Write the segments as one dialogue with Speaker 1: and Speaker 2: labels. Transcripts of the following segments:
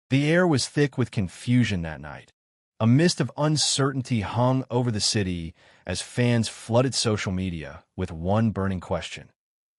Speaker 1: The air was thick with confusion that night. A mist of uncertainty hung over the city as fans flooded social media with one burning question.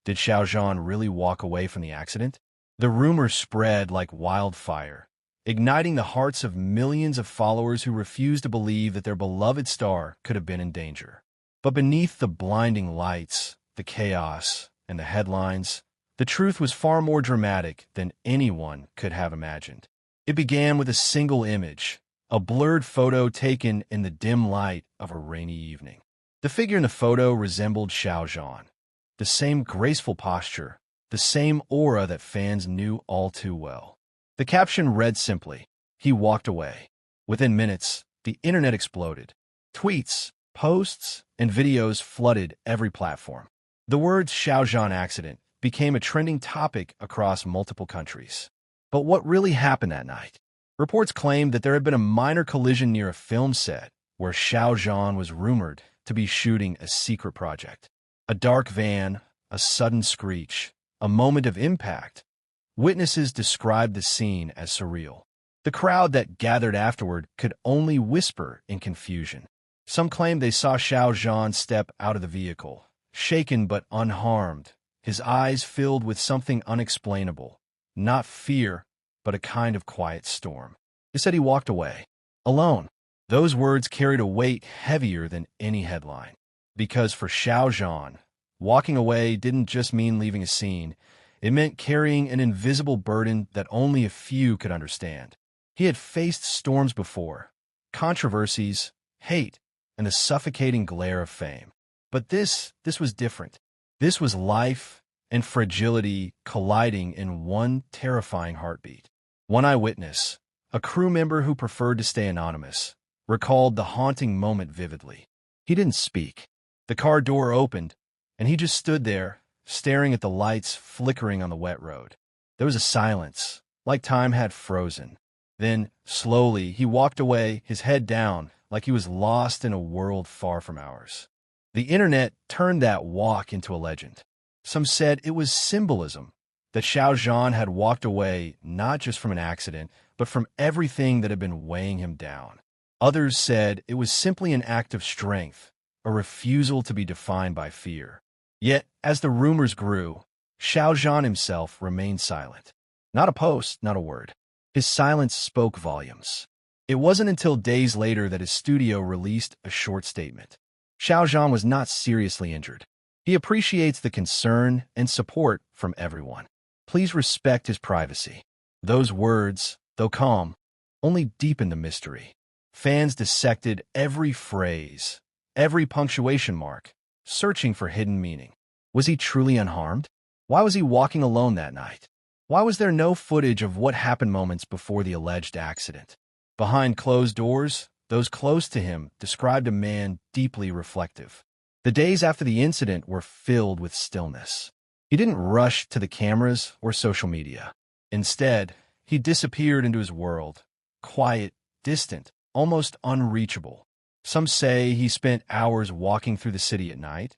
Speaker 1: Did Xiao Zhan really walk away from the accident? The rumor spread like wildfire, igniting the hearts of millions of followers who refused to believe that their beloved star could have been in danger. But beneath the blinding lights, the chaos, and the headlines, the truth was far more dramatic than anyone could have imagined. It began with a single image, a blurred photo taken in the dim light of a rainy evening. The figure in the photo resembled Xiao Zhan. The same graceful posture, the same aura that fans knew all too well. The caption read simply, "He walked away." Within minutes, the internet exploded. Tweets, posts, and videos flooded every platform. The words Xiao Zhan accident became a trending topic across multiple countries. But what really happened that night? Reports claimed that there had been a minor collision near a film set where Xiao Zhan was rumored to be shooting a secret project. A dark van, a sudden screech, a moment of impact. Witnesses described the scene as surreal. The crowd that gathered afterward could only whisper in confusion. Some claimed they saw Xiao Zhan step out of the vehicle, shaken but unharmed, his eyes filled with something unexplainable. Not fear, but a kind of quiet storm. They said he walked away, alone. Those words carried a weight heavier than any headline. Because for Xiao Zhan, walking away didn't just mean leaving a scene. It meant carrying an invisible burden that only a few could understand. He had faced storms before, controversies, hate, and the suffocating glare of fame. But this was different. This was life and fragility colliding in one terrifying heartbeat. One eyewitness, a crew member who preferred to stay anonymous, recalled the haunting moment vividly. He didn't speak. The car door opened, and he just stood there, staring at the lights flickering on the wet road. There was a silence, like time had frozen. Then, slowly, he walked away, his head down, like he was lost in a world far from ours. The internet turned that walk into a legend. Some said it was symbolism, that Xiao Zhan had walked away not just from an accident, but from everything that had been weighing him down. Others said it was simply an act of strength, a refusal to be defined by fear. Yet, as the rumors grew, Xiao Zhan himself remained silent. Not a post, not a word. His silence spoke volumes. It wasn't until days later that his studio released a short statement. Xiao Zhan was not seriously injured. He appreciates the concern and support from everyone. Please respect his privacy. Those words, though calm, only deepened the mystery. Fans dissected every phrase, every punctuation mark, searching for hidden meaning. Was he truly unharmed? Why was he walking alone that night? Why was there no footage of what happened moments before the alleged accident? Behind closed doors, those close to him described a man deeply reflective. The days after the incident were filled with stillness. He didn't rush to the cameras or social media. Instead, he disappeared into his world, quiet, distant, almost unreachable. Some say he spent hours walking through the city at night,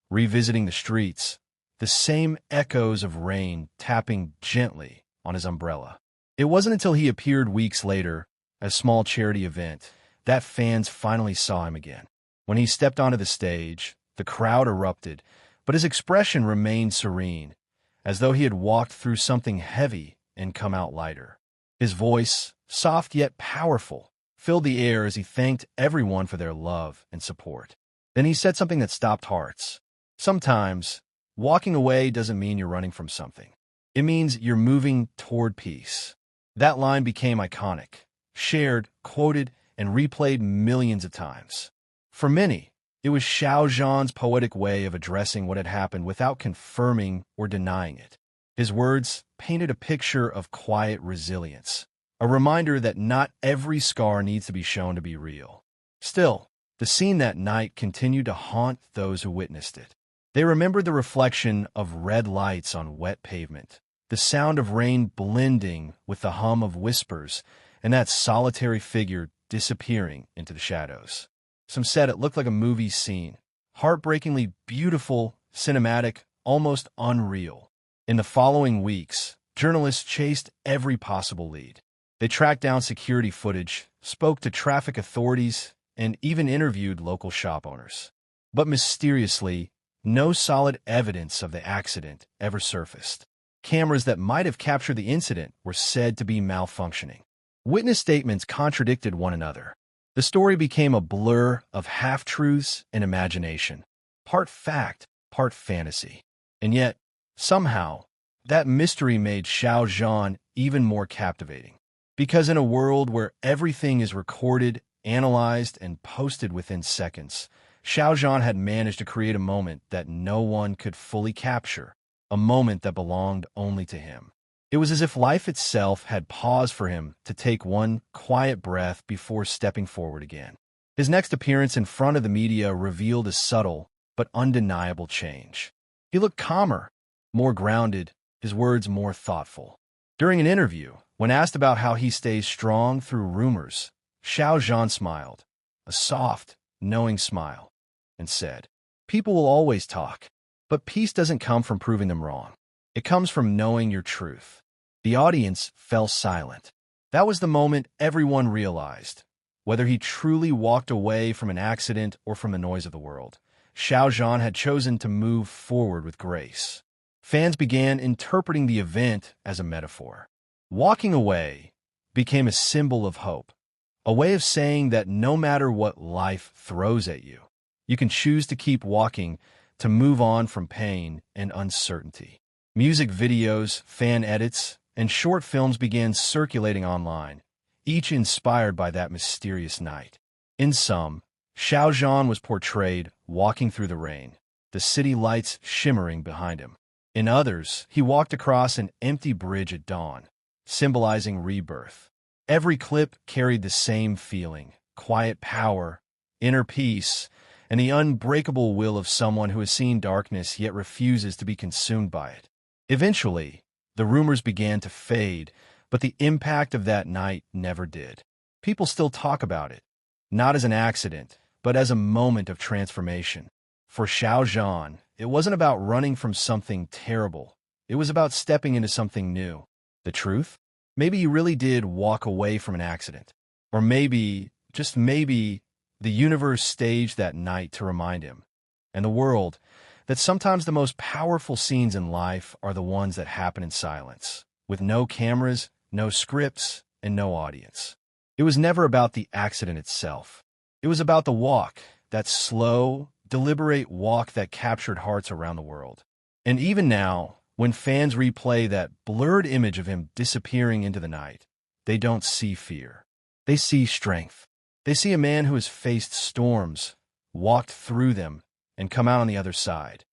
Speaker 1: revisiting the streets, the same echoes of rain tapping gently on his umbrella. It wasn't until he appeared weeks later, at a small charity event, that fans finally saw him again. When he stepped onto the stage, the crowd erupted, but his expression remained serene, as though he had walked through something heavy and come out lighter. His voice, soft yet powerful, filled the air as he thanked everyone for their love and support. Then he said something that stopped hearts. Sometimes, walking away doesn't mean you're running from something. It means you're moving toward peace. That line became iconic, shared, quoted, and replayed millions of times. For many, it was Xiao Zhan's poetic way of addressing what had happened without confirming or denying it. His words painted a picture of quiet resilience, a reminder that not every scar needs to be shown to be real. Still, the scene that night continued to haunt those who witnessed it. They remembered the reflection of red lights on wet pavement, the sound of rain blending with the hum of whispers, and that solitary figure disappearing into the shadows. Some said it looked like a movie scene, heartbreakingly beautiful, cinematic, almost unreal. In the following weeks, journalists chased every possible lead. They tracked down security footage, spoke to traffic authorities, and even interviewed local shop owners. But mysteriously, no solid evidence of the accident ever surfaced. Cameras that might have captured the incident were said to be malfunctioning. Witness statements contradicted one another. The story became a blur of half-truths and imagination, part fact, part fantasy. And yet, somehow, that mystery made Xiao Zhan even more captivating. Because in a world where everything is recorded, analyzed, and posted within seconds, Xiao Zhan had managed to create a moment that no one could fully capture, a moment that belonged only to him. It was as if life itself had paused for him to take one quiet breath before stepping forward again. His next appearance in front of the media revealed a subtle but undeniable change. He looked calmer, more grounded, his words more thoughtful. During an interview, when asked about how he stays strong through rumors, Xiao Zhan smiled, a soft, knowing smile, and said, "People will always talk, but peace doesn't come from proving them wrong. It comes from knowing your truth." The audience fell silent. That was the moment everyone realized. Whether he truly walked away from an accident or from the noise of the world, Xiao Zhan had chosen to move forward with grace. Fans began interpreting the event as a metaphor. Walking away became a symbol of hope, a way of saying that no matter what life throws at you, you can choose to keep walking, to move on from pain and uncertainty. Music videos, fan edits, and short films began circulating online, each inspired by that mysterious night. In some, Xiao Zhan was portrayed walking through the rain, the city lights shimmering behind him. In others, he walked across an empty bridge at dawn, symbolizing rebirth. Every clip carried the same feeling: quiet power, inner peace, and the unbreakable will of someone who has seen darkness yet refuses to be consumed by it. Eventually, the rumors began to fade, but the impact of that night never did. People still talk about it, not as an accident, but as a moment of transformation. For Xiao Zhan, it wasn't about running from something terrible. It was about stepping into something new. The truth? Maybe he really did walk away from an accident. Or maybe, just maybe, the universe staged that night to remind him, and the world, that sometimes the most powerful scenes in life are the ones that happen in silence, with no cameras, no scripts, and no audience. It was never about the accident itself. It was about the walk, that slow, deliberate walk that captured hearts around the world. And even now, when fans replay that blurred image of him disappearing into the night, they don't see fear. They see strength. They see a man who has faced storms, walked through them, and come out on the other side.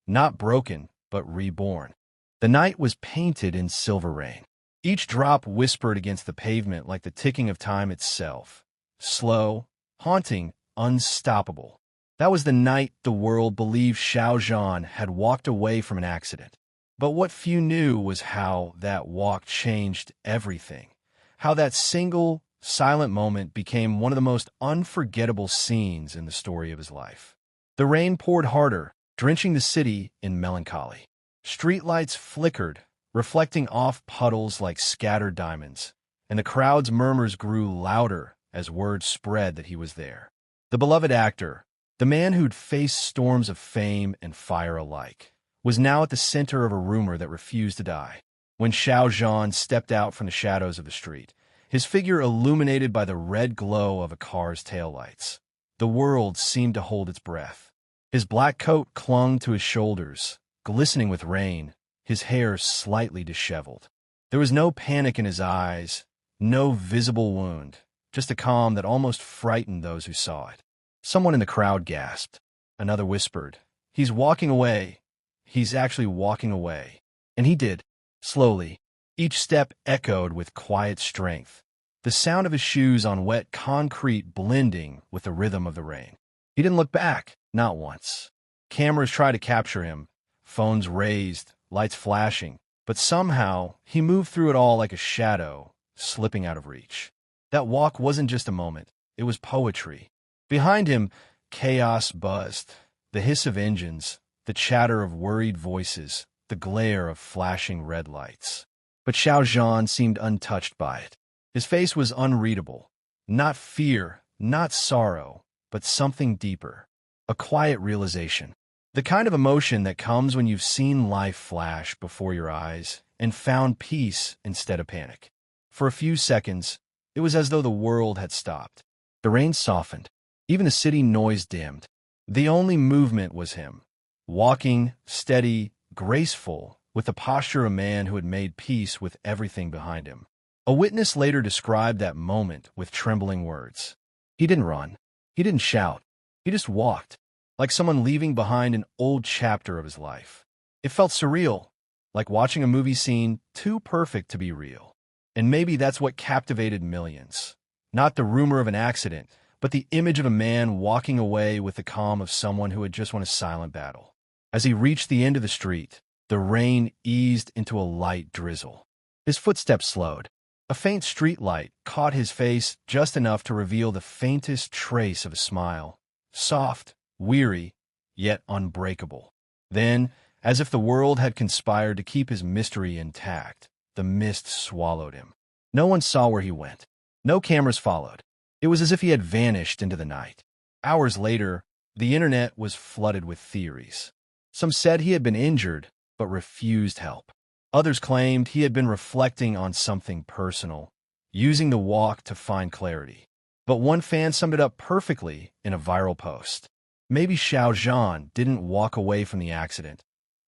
Speaker 1: Not broken, but reborn. The night was painted in silver rain. Each drop whispered against the pavement like the ticking of time itself. Slow, haunting, unstoppable. That was the night the world believed Xiao Zhan had walked away from an accident. But what few knew was how that walk changed everything. How that single, silent moment became one of the most unforgettable scenes in the story of his life. The rain poured harder, drenching the city in melancholy. Streetlights flickered, reflecting off puddles like scattered diamonds, and the crowd's murmurs grew louder as word spread that he was there. The beloved actor, the man who'd faced storms of fame and fire alike, was now at the center of a rumor that refused to die. When Xiao Zhan stepped out from the shadows of the street, his figure illuminated by the red glow of a car's taillights, the world seemed to hold its breath. His black coat clung to his shoulders, glistening with rain, his hair slightly disheveled. There was no panic in his eyes, no visible wound, just a calm that almost frightened those who saw it. Someone in the crowd gasped. Another whispered, "He's walking away. He's actually walking away." And he did, slowly. Each step echoed with quiet strength, the sound of his shoes on wet concrete blending with the rhythm of the rain. He didn't look back, not once. Cameras tried to capture him, phones raised, lights flashing, but somehow he moved through it all like a shadow, slipping out of reach. That walk wasn't just a moment, it was poetry. Behind him, chaos buzzed, the hiss of engines, the chatter of worried voices, the glare of flashing red lights. But Xiao Zhan seemed untouched by it. His face was unreadable. Not fear, not sorrow, but something deeper. A quiet realization. The kind of emotion that comes when you've seen life flash before your eyes and found peace instead of panic. For a few seconds, it was as though the world had stopped. The rain softened. Even the city noise dimmed. The only movement was him, walking, steady, graceful, with the posture of a man who had made peace with everything behind him. A witness later described that moment with trembling words. He didn't run. He didn't shout. He just walked, like someone leaving behind an old chapter of his life. It felt surreal, like watching a movie scene too perfect to be real. And maybe that's what captivated millions. Not the rumor of an accident, but the image of a man walking away with the calm of someone who had just won a silent battle. As he reached the end of the street, the rain eased into a light drizzle. His footsteps slowed. A faint street light caught his face just enough to reveal the faintest trace of a smile. Soft, weary, yet unbreakable. Then, as if the world had conspired to keep his mystery intact, the mist swallowed him. No one saw where he went. No cameras followed. It was as if he had vanished into the night. Hours later, the internet was flooded with theories. Some said he had been injured, but refused help. Others claimed he had been reflecting on something personal, using the walk to find clarity. But one fan summed it up perfectly in a viral post. Maybe Xiao Zhan didn't walk away from the accident.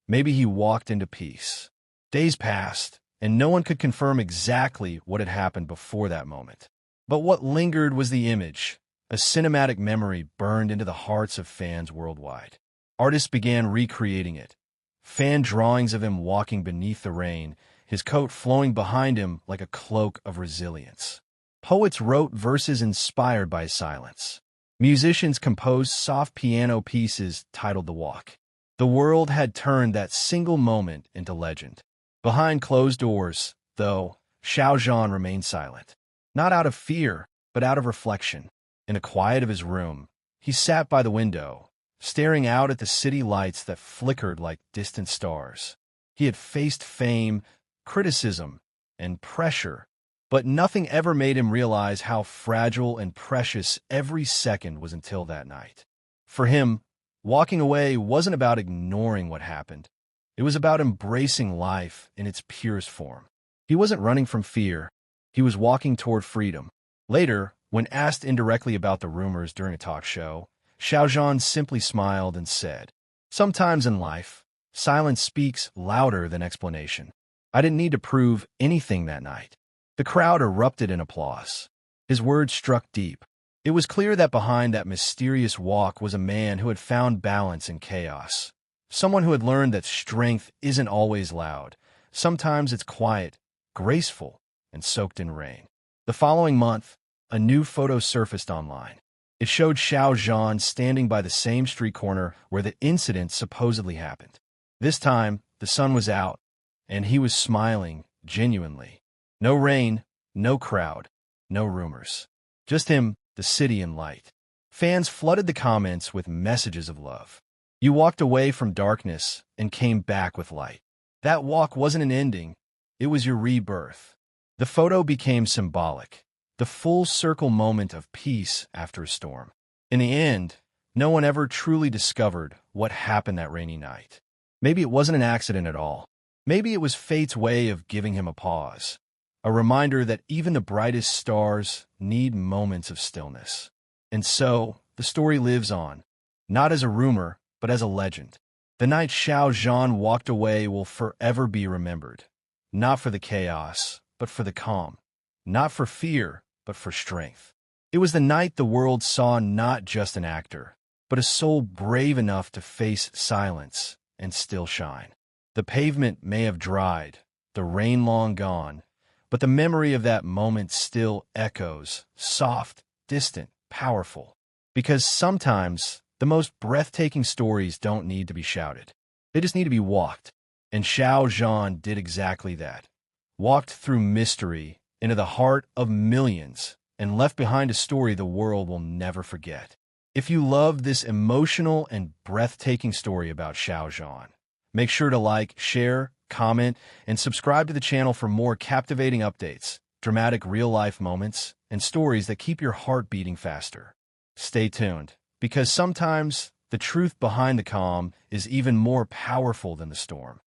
Speaker 1: Maybe he walked into peace. Days passed, and no one could confirm exactly what had happened before that moment. But what lingered was the image. A cinematic memory burned into the hearts of fans worldwide. Artists began recreating it. Fan drawings of him walking beneath the rain, his coat flowing behind him like a cloak of resilience. Poets wrote verses inspired by his silence. Musicians composed soft piano pieces titled The Walk. The world had turned that single moment into legend. Behind closed doors, though, Xiao Zhan remained silent. Not out of fear, but out of reflection. In the quiet of his room, he sat by the window, staring out at the city lights that flickered like distant stars. He had faced fame, criticism, and pressure, but nothing ever made him realize how fragile and precious every second was until that night. For him, walking away wasn't about ignoring what happened. It was about embracing life in its purest form. He wasn't running from fear. He was walking toward freedom. Later, when asked indirectly about the rumors during a talk show, Xiao Zhan simply smiled and said, "Sometimes in life, silence speaks louder than explanation." I didn't need to prove anything that night. The crowd erupted in applause. His words struck deep. It was clear that behind that mysterious walk was a man who had found balance in chaos. Someone who had learned that strength isn't always loud. Sometimes it's quiet, graceful, and soaked in rain. The following month, a new photo surfaced online. It showed Xiao Zhan standing by the same street corner where the incident supposedly happened. This time, the sun was out, and he was smiling genuinely. No rain, no crowd, no rumors. Just him, the city, and light. Fans flooded the comments with messages of love. You walked away from darkness and came back with light. That walk wasn't an ending. It was your rebirth. The photo became symbolic, the full circle moment of peace after a storm. In the end, no one ever truly discovered what happened that rainy night. Maybe it wasn't an accident at all. Maybe it was fate's way of giving him a pause, a reminder that even the brightest stars need moments of stillness. And so, the story lives on, not as a rumor, but as a legend. The night Xiao Zhan walked away will forever be remembered, not for the chaos, but for the calm, not for fear, but for strength. It was the night the world saw not just an actor, but a soul brave enough to face silence and still shine. The pavement may have dried, the rain long gone, but the memory of that moment still echoes, soft, distant, powerful. Because sometimes the most breathtaking stories don't need to be shouted. They just need to be walked. And Xiao Zhan did exactly that. Walked through mystery into the heart of millions and left behind a story the world will never forget. If you love this emotional and breathtaking story about Xiao Zhan, make sure to like, share, comment, and subscribe to the channel for more captivating updates. dramatic real-life moments, and stories that keep your heart beating faster. Stay tuned, because sometimes the truth behind the calm is even more powerful than the storm.